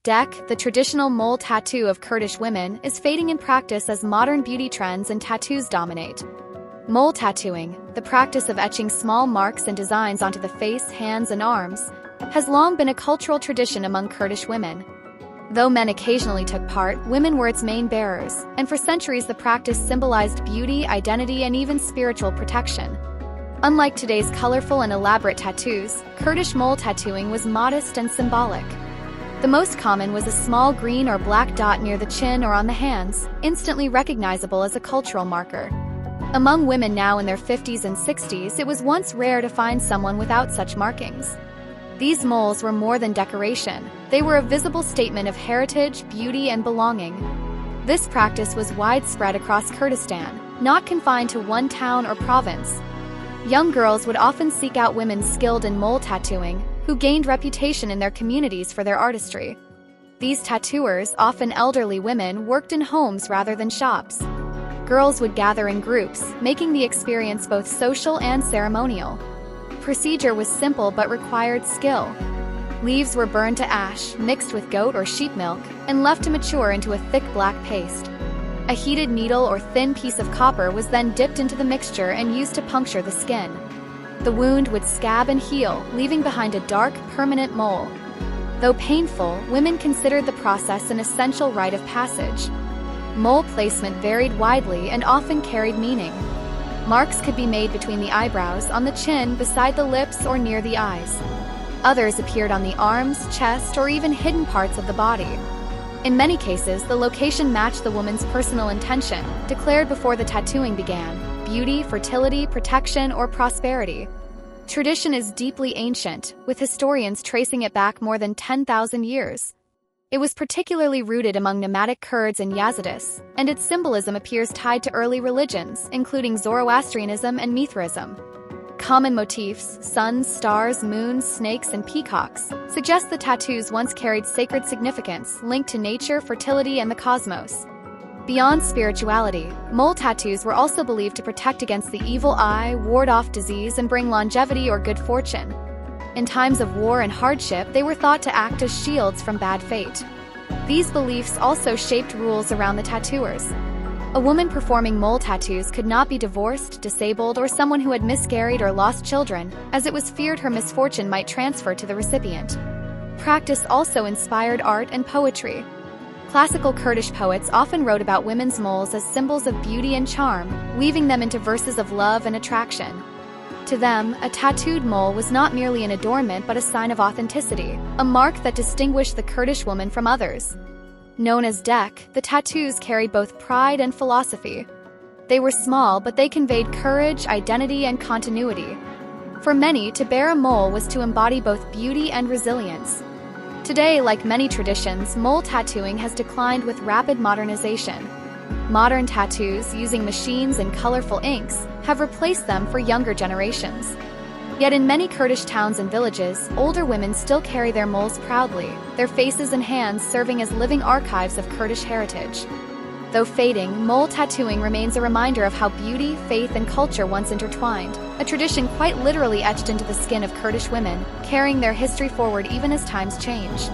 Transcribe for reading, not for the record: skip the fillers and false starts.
Dek, the traditional mole tattoo of Kurdish women, is fading in practice as modern beauty trends and tattoos dominate. Mole tattooing, the practice of etching small marks and designs onto the face, hands, and arms, has long been a cultural tradition among Kurdish women. Though men occasionally took part, women were its main bearers, and for centuries the practice symbolized beauty, identity, and even spiritual protection. Unlike today's colorful and elaborate tattoos, Kurdish mole tattooing was modest and symbolic. The most common was a small green or black dot near the chin or on the hands, instantly recognizable as a cultural marker. Among women now in their 50s and 60s, it was once rare to find someone without such markings. These moles were more than decoration. They were a visible statement of heritage, beauty, and belonging. This practice was widespread across Kurdistan, not confined to one town or province. Young girls would often seek out women skilled in mole tattooing, who gained reputation in their communities for their artistry. These tattooers, often elderly women, worked in homes rather than shops. Girls would gather in groups, making the experience both social and ceremonial. Procedure was simple but required skill. Leaves were burned to ash, mixed with goat or sheep milk, and left to mature into a thick black paste. A heated needle or thin piece of copper was then dipped into the mixture and used to puncture the skin. The wound would scab and heal, leaving behind a dark, permanent mole. Though painful, women considered the process an essential rite of passage. Mole placement varied widely and often carried meaning. Marks could be made between the eyebrows, on the chin, beside the lips, or near the eyes. Others appeared on the arms, chest, or even hidden parts of the body. In many cases, the location matched the woman's personal intention, declared before the tattooing began: beauty, fertility, protection, or prosperity. Tradition is deeply ancient, with historians tracing it back more than 10,000 years. It was particularly rooted among nomadic Kurds and Yazidis, and its symbolism appears tied to early religions, including Zoroastrianism and Mithraism. Common motifs, suns, stars, moons, snakes, and peacocks, suggest the tattoos once carried sacred significance linked to nature, fertility, and the cosmos. Beyond spirituality, mole tattoos were also believed to protect against the evil eye, ward off disease, and bring longevity or good fortune. In times of war and hardship, they were thought to act as shields from bad fate. These beliefs also shaped rules around the tattooers. A woman performing mole tattoos could not be divorced, disabled, or someone who had miscarried or lost children, as it was feared her misfortune might transfer to the recipient. Practice also inspired art and poetry. Classical Kurdish poets often wrote about women's moles as symbols of beauty and charm, weaving them into verses of love and attraction. To them, a tattooed mole was not merely an adornment but a sign of authenticity, a mark that distinguished the Kurdish woman from others. Known as Dek, the tattoos carried both pride and philosophy. They were small, but they conveyed courage, identity, and continuity. For many, to bear a mole was to embody both beauty and resilience. Today, like many traditions, mole tattooing has declined with rapid modernization. Modern tattoos, using machines and colorful inks, have replaced them for younger generations. Yet in many Kurdish towns and villages, older women still carry their moles proudly, their faces and hands serving as living archives of Kurdish heritage. Though fading, mole tattooing remains a reminder of how beauty, faith, and culture once intertwined, a tradition quite literally etched into the skin of Kurdish women, carrying their history forward even as times change.